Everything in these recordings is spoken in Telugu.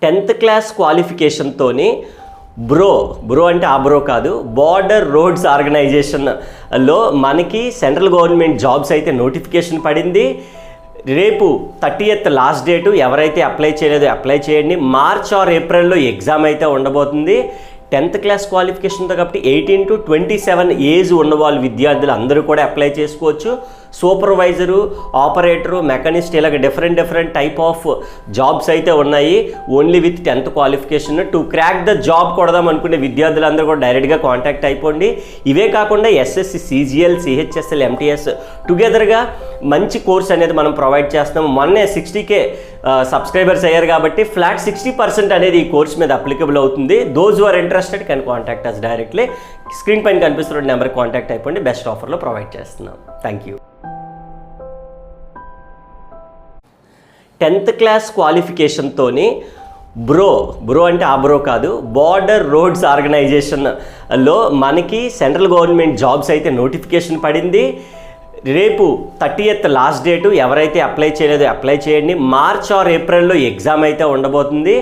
10th క్లాస్ క్వాలిఫికేషన్తోని బ్రో అంటే ఆ బ్రో కాదు, బార్డర్ రోడ్స్ ఆర్గనైజేషన్లో మనకి సెంట్రల్ గవర్నమెంట్ జాబ్స్ అయితే నోటిఫికేషన్ పడింది. రేపు 30th లాస్ట్ డేటు. ఎవరైతే అప్లై చేయలేదో అప్లై చేయండి. మార్చ్ ఆర్ ఏప్రిల్లో ఎగ్జామ్ అయితే ఉండబోతుంది. 10th క్లాస్ క్వాలిఫికేషన్తో కాబట్టి 18 to 27 ఏజ్ ఉన్న వాళ్ళు విద్యార్థులు అందరూ కూడా అప్లై చేసుకోవచ్చు. సూపర్వైజరు, ఆపరేటరు, మెకానిస్ట్ ఇలాగ డిఫరెంట్ టైప్ ఆఫ్ జాబ్స్ అయితే ఉన్నాయి. Only with 10th qualification. To crack the job కొడదాం అనుకునే విద్యార్థులందరూ కూడా డైరెక్ట్గా కాంటాక్ట్ అయిపోండి. ఇవే కాకుండా ఎస్ఎస్సి, సిజిఎల్, సిహెచ్ఎస్ఎల్, ఎంటీఎస్ టుగెదర్గా మంచి కోర్స్ అనేది మనం ప్రొవైడ్ చేస్తున్నాము. మొన్నే 60K సబ్స్క్రైబర్స్ అయ్యారు కాబట్టి ఫ్లాట్ 60% అనేది ఈ కోర్స్ మీద అప్లికబుల్ అవుతుంది. Those who are interested can contact us directly. Screen పైన కనిపిస్తున్న నెంబర్కి కాంటాక్ట్ అయిపోండి. బెస్ట్ ఆఫర్లో ప్రొవైడ్ చేస్తున్నాం. Thank you. 10th క్లాస్ క్వాలిఫికేషన్తోని బ్రో అంటే ఆ బ్రో కాదు, బార్డర్ రోడ్స్ ఆర్గనైజేషన్లో మనకి సెంట్రల్ గవర్నమెంట్ జాబ్స్ అయితే నోటిఫికేషన్ పడింది. రేపు 30th లాస్ట్ డేటు. ఎవరైతే అప్లై చేయలేదో అప్లై చేయండి. మార్చ్ ఆర్ ఏప్రిల్లో ఎగ్జామ్ అయితే ఉండబోతుంది.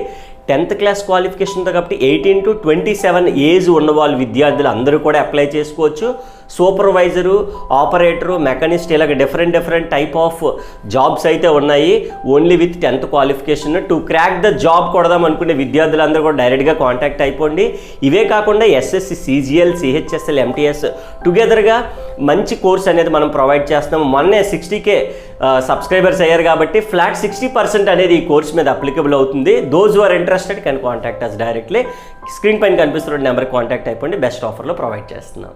10th క్లాస్ క్వాలిఫికేషన్తో కాబట్టి 18 to 27 ఏజ్ ఉన్న వాళ్ళు విద్యార్థులు అందరూ కూడా అప్లై చేసుకోవచ్చు. సూపర్వైజరు, ఆపరేటరు, మెకానిస్ట్ ఇలాగ డిఫరెంట్ టైప్ ఆఫ్ జాబ్స్ అయితే ఉన్నాయి. Only with 10th qualification. To crack the job కొడదాం అనుకునే విద్యార్థులందరూ కూడా డైరెక్ట్గా కాంటాక్ట్ అయిపోండి. ఇవే కాకుండా ఎస్ఎస్సి, సిజిఎల్, సిహెచ్ఎస్ఎల్, ఎంటీఎస్ టుగెదర్గా మంచి కోర్స్ అనేది మనం ప్రొవైడ్ చేస్తున్నాము. మొన్నే 60K సబ్స్క్రైబర్స్ అయ్యారు కాబట్టి ఫ్లాట్ 60% అనేది ఈ కోర్స్ మీద అప్లికబుల్ అవుతుంది. Those who are interested can contact us directly. Screen పైన కనిపిస్తున్న నెంబర్కి కాంటాక్ట్ అయిపోండి. బెస్ట్ ఆఫర్లో ప్రొవైడ్ చేస్తున్నాం.